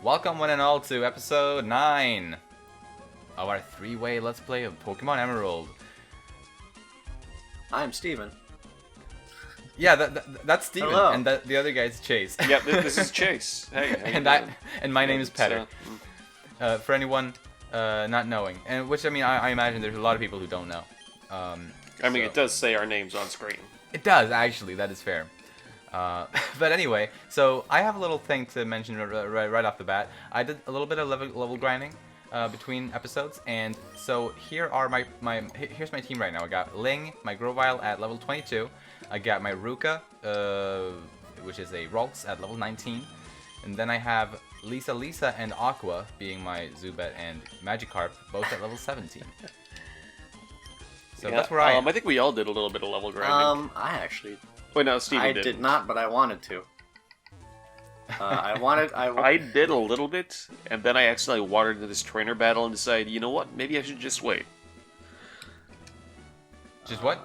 Welcome one and all to episode 9 of our 3-way Let's Play of Pokemon Emerald. I'm Steven. Yeah, that's Steven, Hello. and the other guy's Chase. Yep, this is Chase. Hey, and my name is Petter. For anyone not knowing, and which I imagine there's a lot of people who don't know. It does say our names on screen. It does, actually. That is fair. But anyway, so I have a little thing to mention right off the bat. I did a little bit of level grinding between episodes, and so here are here's my team right now. I got Ling, my Grovyle at level 22. I got my Ruka, which is a Ralts at level 19, and then I have Lisa, and Aqua being my Zubat and Magikarp, both at level 17. So that's where I am. I think we all did a little bit of level grinding. Wait, no, Steven did. I did not, but I wanted to. I did a little bit, and then I accidentally wandered into this trainer battle and decided, you know what, maybe I should just wait. Just what?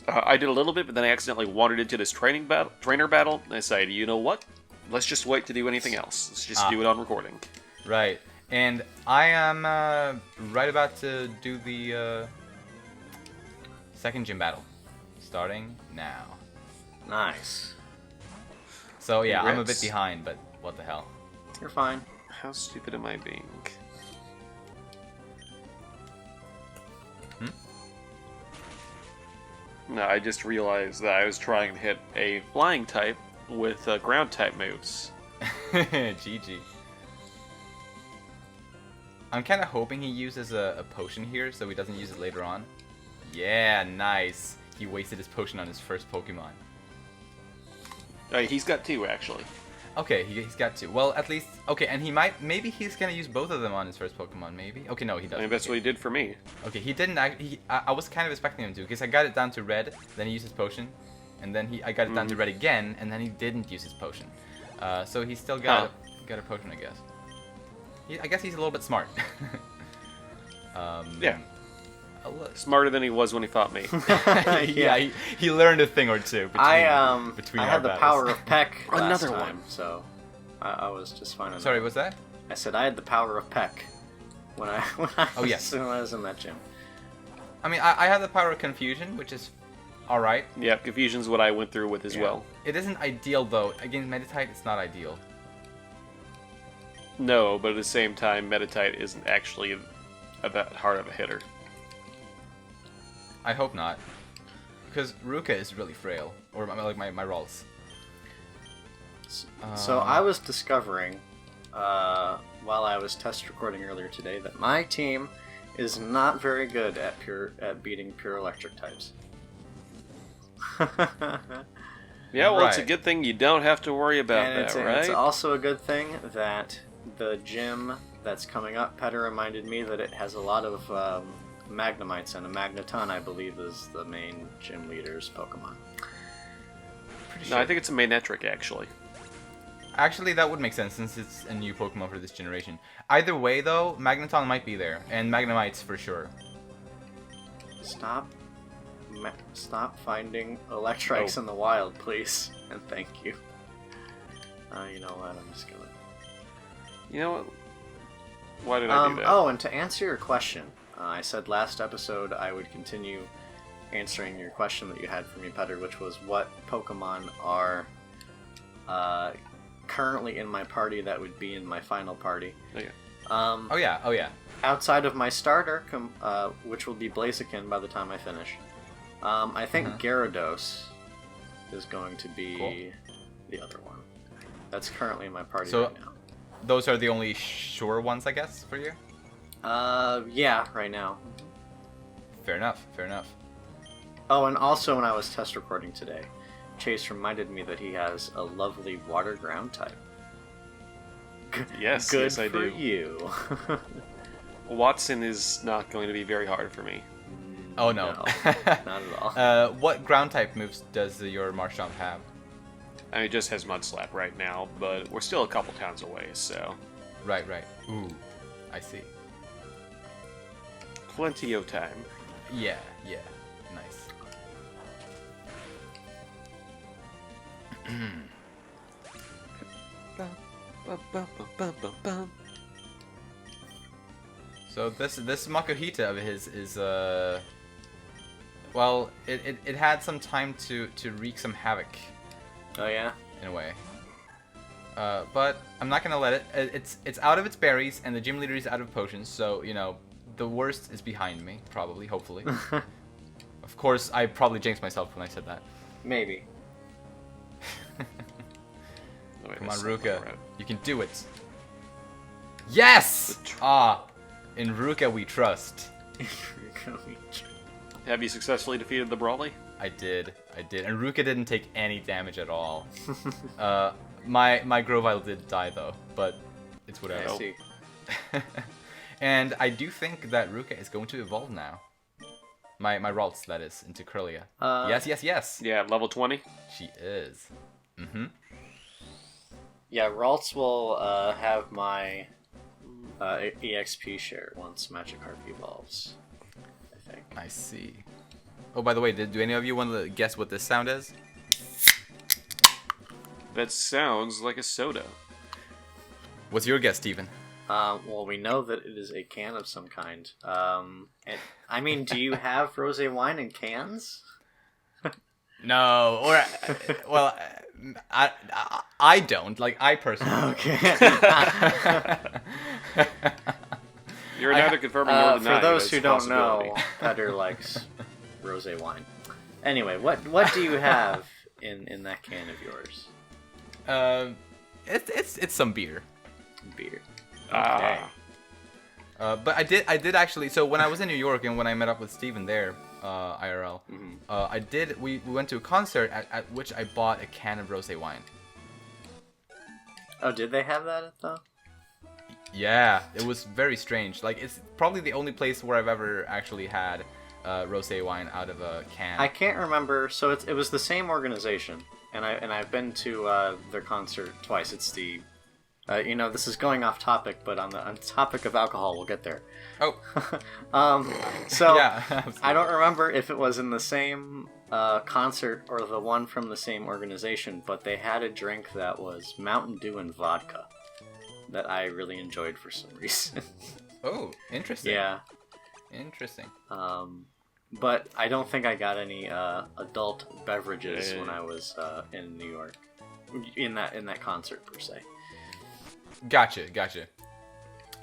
I did a little bit, but then I accidentally wandered into this trainer battle, and I decided, you know what, let's just wait to do anything else. Let's just do it on recording. Right, and I am right about to do the second gym battle. Starting now. Nice. So yeah, Congrats. I'm a bit behind, but what the hell? You're fine. How stupid am I being? No, I just realized that I was trying to hit a flying type with ground type moves. GG. I'm kind of hoping he uses a potion here so he doesn't use it later on. Yeah, nice. He wasted his potion on his first Pokemon. He's got 2, actually. Okay, he's got 2. Well, at least... Okay, and maybe he's gonna use both of them on his first Pokemon, maybe? Okay, no, he doesn't. I mean, that's what he did for me. Okay, he didn't I was kind of expecting him to, because I got it down to red, then he used his potion, and then I got it down to red again, and then he didn't use his potion. So he still got a potion, I guess. I guess he's a little bit smart. Yeah. Smarter than he was when he fought me. Yeah, he learned a thing or two between I had the power of Peck last Another time, one. so I was just fine. Sorry, what's that? I said I had the power of Peck when I was in that gym. I mean, I have the power of confusion, which is alright. Yeah, confusion's what I went through with as well. It isn't ideal, though. Against Meditite, it's not ideal. No, but at the same time, Meditite isn't actually that hard of a hitter. I hope not. Because Ruka is really frail. Or like my Ralts. So I was discovering, while I was test recording earlier today, that my team is not very good at beating pure electric types. Yeah, well, it's a Right. good thing you don't have to worry about And right? it's also a good thing that the gym that's coming up, Petter reminded me that it has a lot of Magnemites, and a Magneton, I believe, is the main gym leader's Pokemon. Pretty No, sure. I think it's a Manectric, actually. Actually, that would make sense since it's a new Pokemon for this generation. Either way, though, Magneton might be there, and Magnemites for sure. Stop finding Electrics in the wild, please, and thank you. You know what? I'm just gonna. You know what? Why did I do that? Oh, and to answer your question, I said last episode I would continue answering your question that you had for me, Petter, which was what Pokemon are currently in my party that would be in my final party. Okay. Oh yeah. Outside of my starter, which will be Blaziken by the time I finish, I think Gyarados is going to be the other one. That's currently in my party right now. Those are the only sure ones, I guess, for you? Yeah, right now. Fair enough. Oh, and also when I was test recording today, Chase reminded me that he has a lovely water ground type. Yes, Good yes, I for do. you. Watson is not going to be very hard for me. Oh no. Not at all. What ground type moves does your Marshtomp have? I mean, it just has Mud Slap right now, but we're still a couple towns away, so... Right. Ooh, I see. Plenty of time. Yeah, nice. So this Makuhita of his is well, it had some time to wreak some havoc Oh yeah. in a way. But I'm not gonna let it. It's out of its berries, and the gym leader is out of potions. So you know, the worst is behind me, probably, hopefully. Of course, I probably jinxed myself when I said that. Maybe. Oh, wait, Come on, that's Ruka, right. you can do it. Yes! In Ruka we trust. Have you successfully defeated the Brawly? I did, and Ruka didn't take any damage at all. My Grovyle did die though, but it's whatever. I see. And I do think that Ruka is going to evolve now. My Ralts, that is, into Curlia. Yes. Yeah, level 20. She is. Mm-hmm. Yeah, Ralts will have my EXP share once Magikarp evolves, I think. I see. Oh, by the way, do any of you want to guess what this sound is? That sounds like a soda. What's your guess, Steven? Well, we know that it is a can of some kind. And, I mean, do you have rosé wine in cans? No, or well, I don't. Like I personally. Okay. You're neither confirming nor denying. For those but who it's a don't know, possibility. Petter likes rosé wine. Anyway, what do you have in that can of yours? It's some beer. Beer. Ah. But I did actually. So when I was in New York and when I met up with Steven there, IRL, we went to a concert at which I bought a can of rosé wine. Oh, did they have that at the? Yeah, it was very strange. Like it's probably the only place where I've ever actually had rosé wine out of a can. I can't remember. So it was the same organization, and I've been to their concert twice. It's the, this is going off topic, but on the topic of alcohol, we'll get there. Oh. So Yeah, absolutely. I don't remember if it was in the same concert or the one from the same organization, but they had a drink that was Mountain Dew and vodka that I really enjoyed for some reason. Oh, interesting. Yeah. Interesting. But I don't think I got any adult beverages when I was in New York, in that concert per se. Gotcha.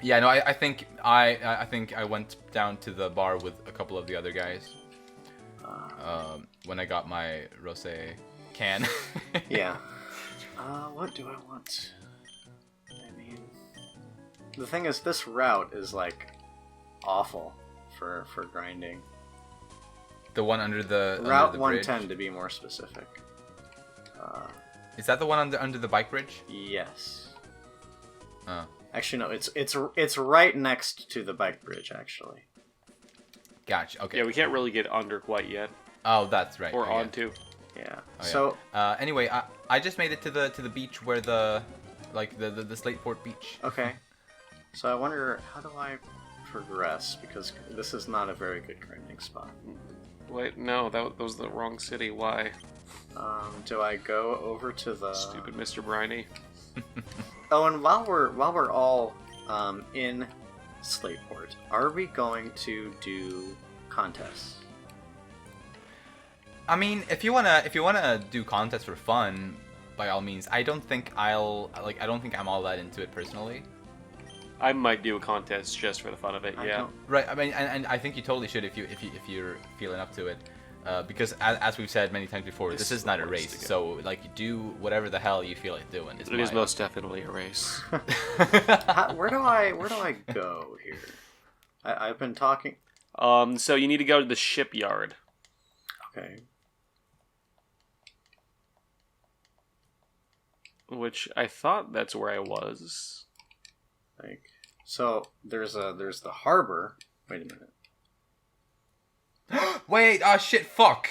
Yeah, no, I think I went down to the bar with a couple of the other guys when I got my rosé can. Yeah. What do I want? I mean, the thing is, this route is like awful for grinding. The one under the Route under the 110 bridge? to be more specific. Is that the one under the bike bridge? Yes. Oh. Actually, no. It's right next to the bike bridge. Actually. Gotcha. Okay. Yeah, we can't really get under quite yet. Oh, that's right. Or okay. onto. Yeah. Oh, yeah. So anyway, I just made it to the beach where the Slateport beach. okay. So I wonder, how do I progress, because this is not a very good grinding spot. Wait, no, that was the wrong city. Why? Do I go over to the Stupid Mr. Briny. Oh, and while we're all in Slateport, are we going to do contests? I mean, if you wanna do contests for fun, by all means. I don't think I'm all that into it personally. I might do a contest just for the fun of it. Yeah. Right. I mean, and I think you totally should if you're feeling up to it, because as we've said many times before, this is not a race. So like, do whatever the hell you feel like doing. It is most definitely a race. Where do I go here? I've been talking. So you need to go to the shipyard. Okay. Which I thought that's where I was. Like, so there's the harbor. Wait a minute. Wait, shit, fuck.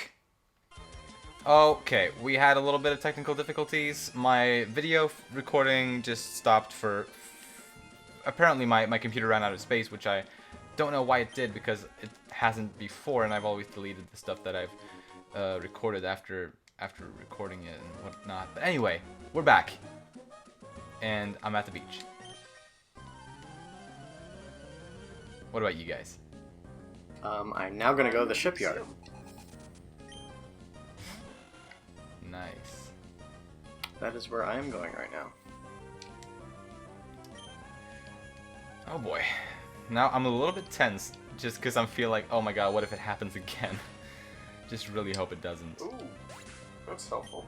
Okay, we had a little bit of technical difficulties. My video recording just stopped for... Apparently my computer ran out of space, which I don't know why it did, because it hasn't before, and I've always deleted the stuff that I've recorded after recording it and whatnot. But anyway, we're back. and I'm at the beach. What about you guys? I'm now gonna go to the shipyard. Nice. That is where I am going right now. Oh boy. Now I'm a little bit tense just because I feel like, oh my god, what if it happens again? Just really hope it doesn't. Ooh, that's helpful.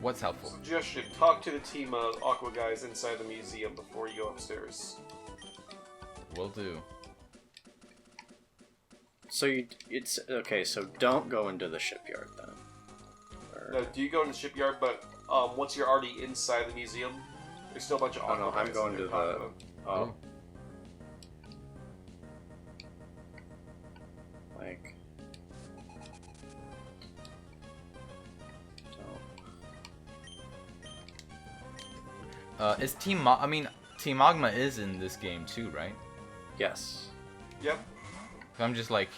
What's helpful? Suggestion: talk to the team of Aqua guys inside the museum before you go upstairs. Will do. So it's okay. So don't go into the shipyard then. Or... No, do you go in the shipyard? But once you're already inside the museum, there's still a bunch of Aqua no, guys. I'm going to the. Oh. Like. Is Team Magma is in this game too, right? Yes. Yep. So I'm just like,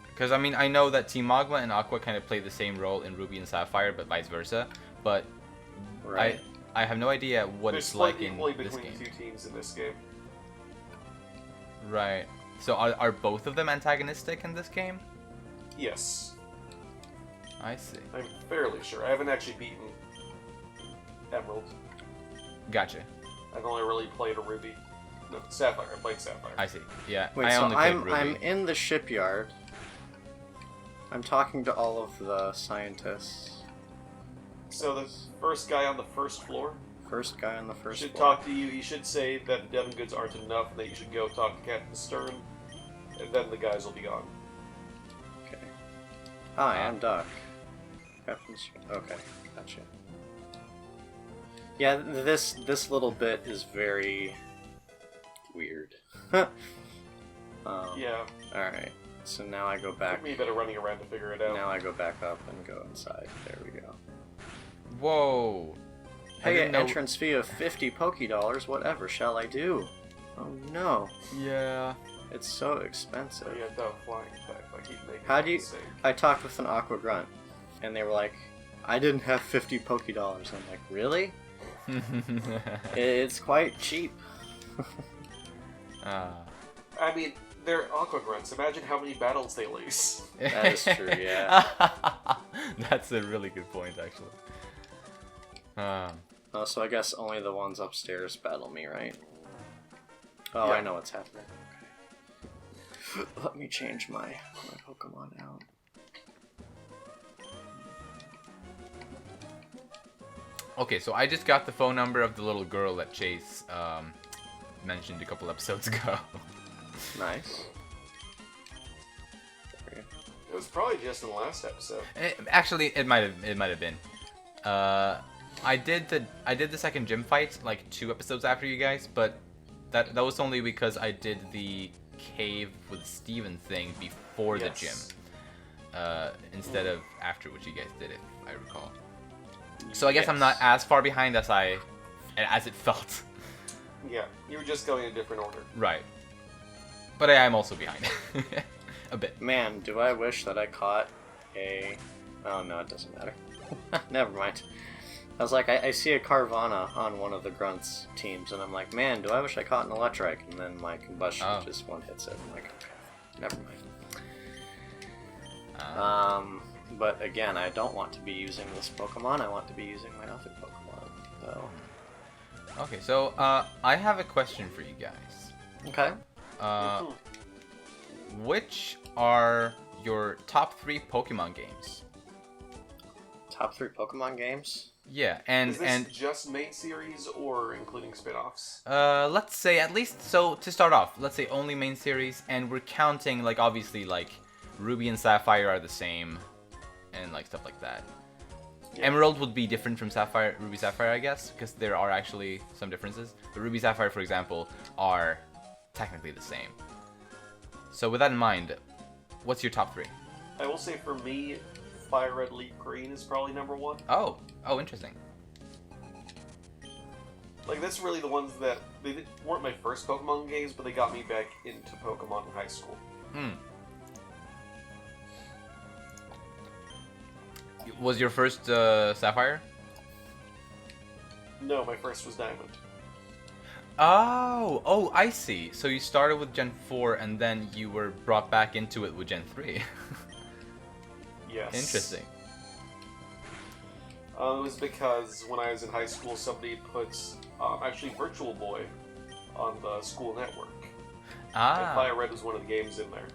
because I mean I know that Team Magma and Aqua kind of play the same role in Ruby and Sapphire, but vice versa. But Right. I have no idea what There's it's like split in equally this between game. the two teams in this game. Right. So are both of them antagonistic in this game? Yes. I see. I'm fairly sure. I haven't actually beaten Emerald. Gotcha. I've only really played a Ruby. No, Sapphire. I played Sapphire. I see. Yeah. Wait, I so only played I'm Ruby. in the shipyard. I'm talking to all of the scientists. So the first guy on the first floor First guy on the first should floor. talk to you. He should say that the Devon goods aren't enough, and that you should go talk to Captain Stern, and then the guys will be gone. Okay. Hi, I'm Duck. Okay, gotcha. Yeah, this little bit is very weird. Yeah. Alright, so now I go back. Took me a bit of running around to figure it out. Now I go back up and go inside. There we go. Whoa. I Hey, didn't an know- entrance fee of 50 Pokédollars. Whatever shall I do? Oh no, Yeah. it's so expensive. So yeah, don't flying attack. I keep making How that do you? mistake. I talked with an Aqua Grunt, and they were like, "I didn't have 50 Pokédollars." I'm like, "Really? It's quite cheap." I mean, they're Aqua Grunts. Imagine how many battles they lose. That is true, yeah. That's a really good point, actually. Oh, so I guess only the ones upstairs battle me, right? Oh, Yeah. I know what's happening. Okay. Let me change my Pokemon out. Okay, so I just got the phone number of the little girl that Chase mentioned a couple episodes ago. Nice. It was probably just in the last episode. Actually, it might have been. I did the second gym fight like 2 episodes after you guys, but that was only because I did the cave with Steven thing before the gym, instead of after, which you guys did, if I recall. So I guess I'm not as far behind as it felt. Yeah, you were just going in a different order. Right. But I am also behind. A bit. Man, do I wish that I caught a... Oh, no, it doesn't matter. Never mind. I was like, I see a Carvana on one of the Grunts teams, and I'm like, man, do I wish I caught an Electrike? And then my Combustion just one-hits it. I'm like, okay, never mind. But again, I don't want to be using this Pokemon. I want to be using my other Pokemon. So... Okay, so I have a question for you guys. Okay. Which are your top 3 Pokemon games? Top 3 Pokemon games? Yeah, Is this just main series or including spin-offs? let's say at least, so to start off, let's say only main series, and we're counting like obviously like Ruby and Sapphire are the same, and like stuff like that. Yeah. Emerald would be different from Ruby Sapphire, I guess, because there are actually some differences. But Ruby Sapphire, for example, are technically the same. So with that in mind, what's your top 3? I will say for me, Fire Red Leaf Green is probably number 1. Oh, interesting. Like, that's really the ones that... weren't my first Pokemon games, but they got me back into Pokemon in high school. Was your first Sapphire? No, my first was Diamond. Oh, I see. So you started with Gen 4 and then you were brought back into it with Gen 3. Yes. Interesting. It was because when I was in high school, somebody put actually Virtual Boy on the school network. And Fire Red was one of the games in there.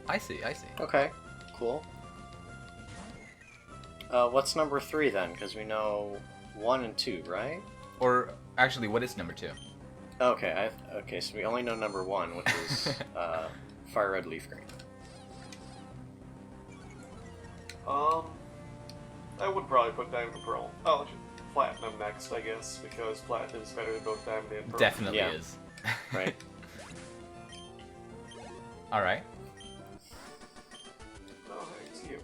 I see. Okay, cool. What's number 3 then? Because we know 1 and 2, right? Or actually, what is number 2? Okay, so we only know number 1, which is Fire Red Leaf Green. I would probably put Diamond and Pearl. Oh, Platinum next, I guess, because Platinum is better than both Diamond and Pearl. Definitely is. Right. All right. Oh, thanks you.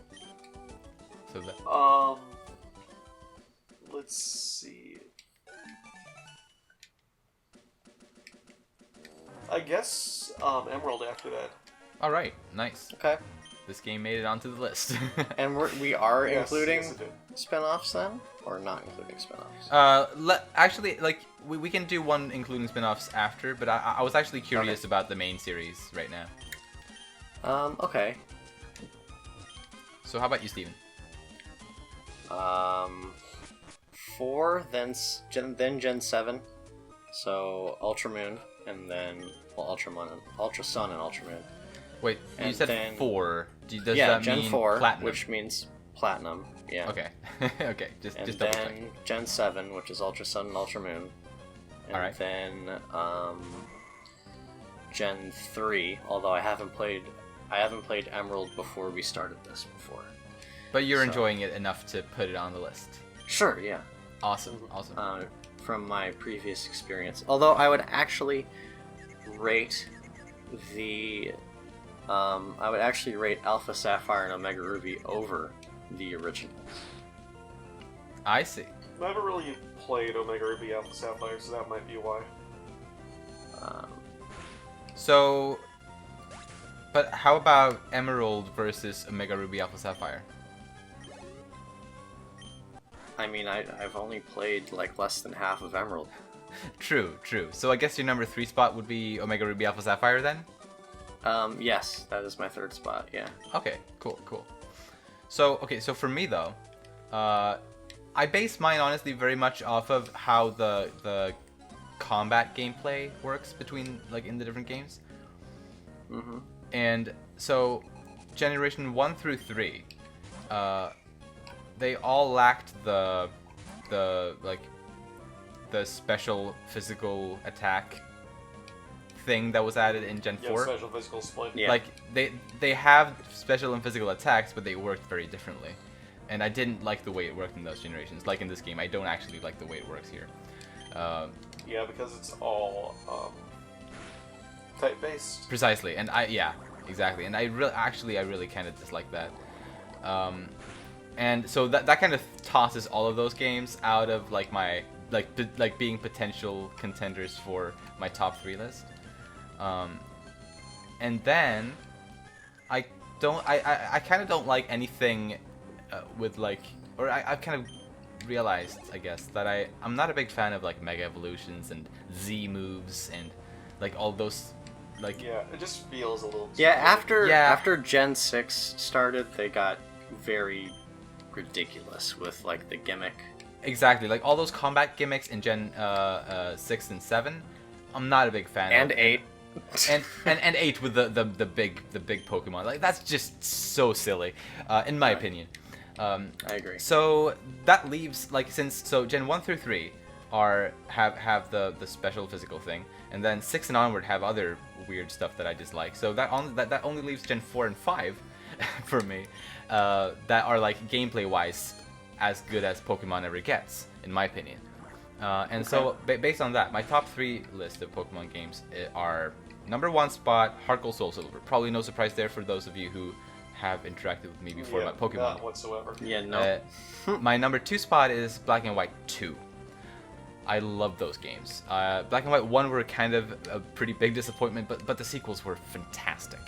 So that. Let's see. I guess Emerald after that. All right. Nice. Okay. This game made it onto the list. And we are Yes, including yes, it did. spin-offs then? Or not including spin-offs? Actually, like we can do one including spin-offs after, but I was actually curious about the main series right now. Okay. So how about you, Steven? 4, then Gen 7. So Ultra Moon, and then Ultra Sun and Ultra Moon. Wait, you And said then- 4. Does yeah, that Gen mean 4, platinum? which means platinum. Yeah. Okay. Okay. Just And double then check. Gen 7, which is Ultra Sun and Ultra Moon. And Alright. then Gen 3, although I haven't played Emerald before we started this before. But you're so- enjoying it enough to put it on the list. Sure, yeah. Awesome. From my previous experience. Although I would actually rate Alpha Sapphire and Omega Ruby over the original. I see. I haven't really played Omega Ruby Alpha Sapphire, so that might be why. So, but how about Emerald versus Omega Ruby Alpha Sapphire? I mean, I've only played like less than half of Emerald. True. So I guess your number 3 spot would be Omega Ruby Alpha Sapphire then? Yes, that is my 3rd spot, yeah. Okay, cool. So for me though, I base mine honestly very much off of how the combat gameplay works between in the different games. Mm-hmm. And so, Generation 1 through 3, they all lacked the special physical attack thing that was added in Gen 4. Yeah, special physical split. Yeah. Like they have special and physical attacks, but they worked very differently. And I didn't like the way it worked in those generations. Like in this game, I don't actually like the way it works here. Yeah, because it's all type-based. Precisely, and exactly. And I really kind of dislike that. And so that kind of tosses all of those games out of my being potential contenders for my top 3 list. And then I kind of don't like anything with I've kind of realized, I guess, that I'm not a big fan of Mega Evolutions and Z moves and all those Yeah, it just feels a little. Yeah, after Gen 6 started, they got very ridiculous with the gimmick. Exactly, all those combat gimmicks in Gen 6 and 7, I'm not a big fan And of. 8. and 8 with the big Pokemon. That's just so silly, in my opinion. I agree. So that leaves Gen 1 through 3 have the special physical thing, and then 6 and onward have other weird stuff that I dislike. So that only leaves Gen 4 and 5 for me, that are gameplay wise as good as Pokemon ever gets, in my opinion. And so based on that, my top 3 list of Pokemon games are number 1 spot, Heart Gold Soul Silver. Probably no surprise there for those of you who have interacted with me before about Pokemon. Not whatsoever. Yeah, no. My number 2 spot is Black and White 2. I love those games. Black and White 1 were kind of a pretty big disappointment, but the sequels were fantastic.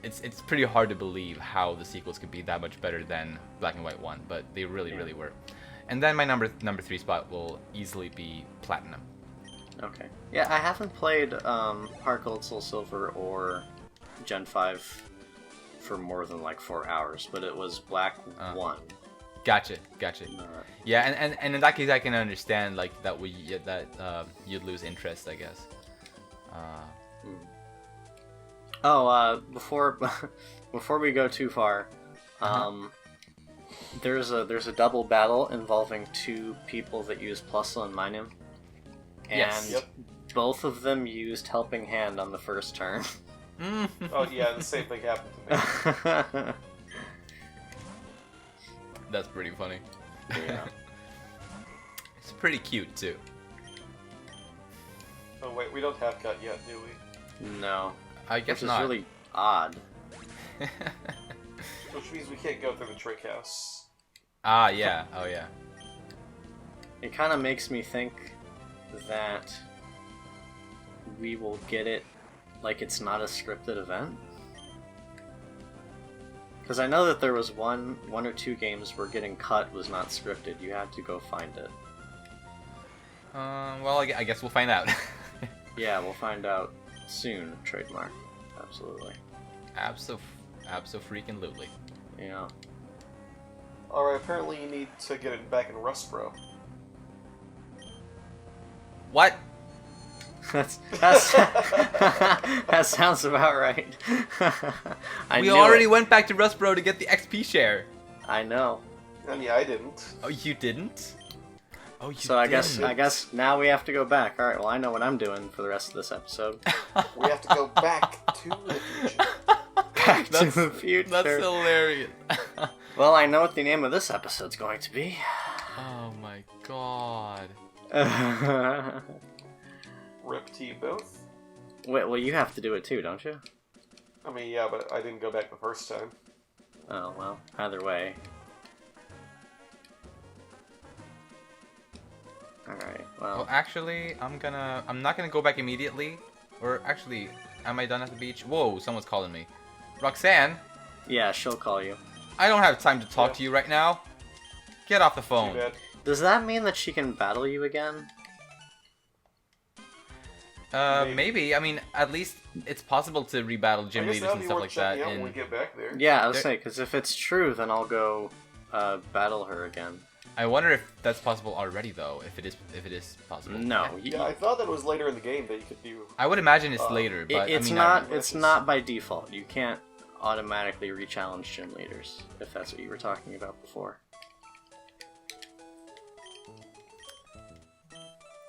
it's pretty hard to believe how the sequels could be that much better than Black and White 1, but they really were. And then my number 3 spot will easily be Platinum. Okay. Yeah, I haven't played Heart Gold, Soul Silver, or Gen 5 for more than like 4 hours, but it was Black 1. Gotcha. Yeah, and in that case, I can understand like that you'd lose interest, I guess. Before we go too far, there's a double battle involving 2 people that use Plusle and Minum. And Yes. both of them used Helping Hand on the first turn. Oh yeah, the same thing happened to me. That's pretty funny. Yeah. It's pretty cute too. Oh wait, we don't have cut yet, do we? No. I guess Which not. is really odd. Which means we can't go through the trick house. Ah, yeah. Oh, yeah. It kind of makes me think that we will get it like it's not a scripted event. Because I know that there was one or 2 games where getting cut was not scripted. You had to go find it. Well, I guess we'll find out. Yeah, we'll find out soon. Trademark. Absolutely. Abso-freaking-lutely. Yeah. Alright, apparently you need to get it back in Rust, bro. What? That's that sounds about right. We already went back to Rustbro to get the XP share. I know. I mean, I didn't. Oh, you didn't? Oh, you So didn't. I guess now we have to go back. All right. Well, I know what I'm doing for the rest of this episode. We have to go back to the future. Back to the future. That's hilarious. Well, I know what the name of this episode's going to be. Oh my god. Rip to you both. Wait, well, you have to do it too, don't you? I mean, yeah, but I didn't go back the first time. Oh, well, either way. Alright, Well, actually, I'm not gonna go back immediately. Or actually, am I done at the beach? Whoa, someone's calling me. Roxanne, yeah, she'll call you. I don't have time to talk to you right now. Get off the Too phone. bad. Does that mean that she can battle you again? Maybe. I mean, at least it's possible to rebattle gym I guess leaders that'll and be stuff worth like checking that. out when we get back there. Yeah, I was There- saying, because if it's true, then I'll go battle her again. I wonder if that's possible already, though. If it is possible. No, Yeah, I thought that it was later in the game that you could do. I would imagine it's later, but it's I mean, not. I- It's not by default. You can't automatically re-challenge gym leaders if that's what you were talking about before.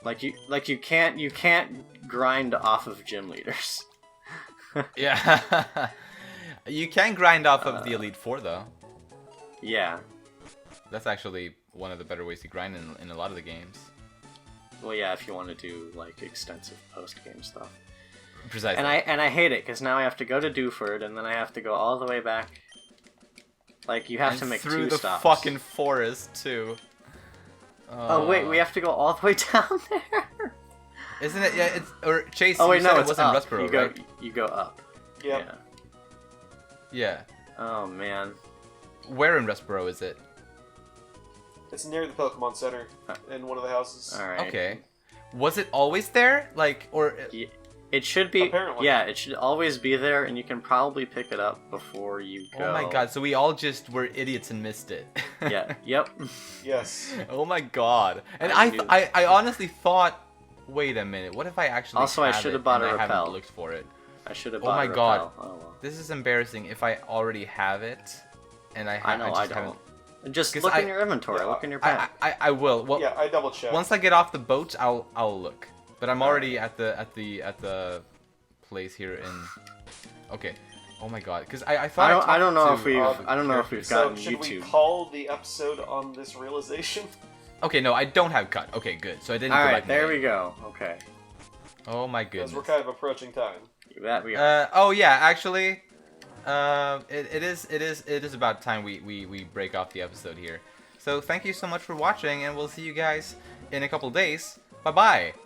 You can't grind off of gym leaders. Yeah. You can grind off of the Elite Four, though. Yeah. That's actually one of the better ways to grind in a lot of the games. Well, yeah, if you want to do like extensive post-game stuff. Precisely. And I hate it because now I have to go to Dewford and then I have to go all the way back. Like you have And to make through 2 the stops. fucking forest too. Oh wait, we have to go all the way down there. Isn't it? Yeah, it's or Chase. Oh wait, you no, said it's it wasn't up. Rustboro, You go, right? you go up. Yep. Yeah. Oh man. Where in Rustboro is it? It's near the Pokemon Center in one of the houses. All right. Okay. Was it always there? Like, or It should be. Apparently. Yeah, it should always be there, and you can probably pick it up before you go. oh my god! So we all just were idiots and missed it. Yeah. Yep. Yes. Oh my god! And I I, knew- I honestly thought, wait a minute, what if I actually Also, I have should have it bought and a I haven't Repel. looked for it? I should have Oh bought my a god. Repel. Oh well. This is embarrassing. If I already have it, and I know. I just haven't. don't. Just 'Cause look I- in your inventory. Yeah, look in your pack. I will. Well, Yeah, I double checked. once I get off the boat, I'll look. But I'm already at the place here in. Okay. Oh my god. Because I thought I don't know talked if to, we've. I don't know if we've So gotten should YouTube. we call the episode on this realization? Okay, no, I don't have cut. Okay, good. So I didn't. All go right, back there and we go. Okay. Oh my Because goodness. we're kind of approaching time. That we are. Oh yeah, actually, it is about time we break off the episode here. So thank you so much for watching, and we'll see you guys in a couple days. Bye bye.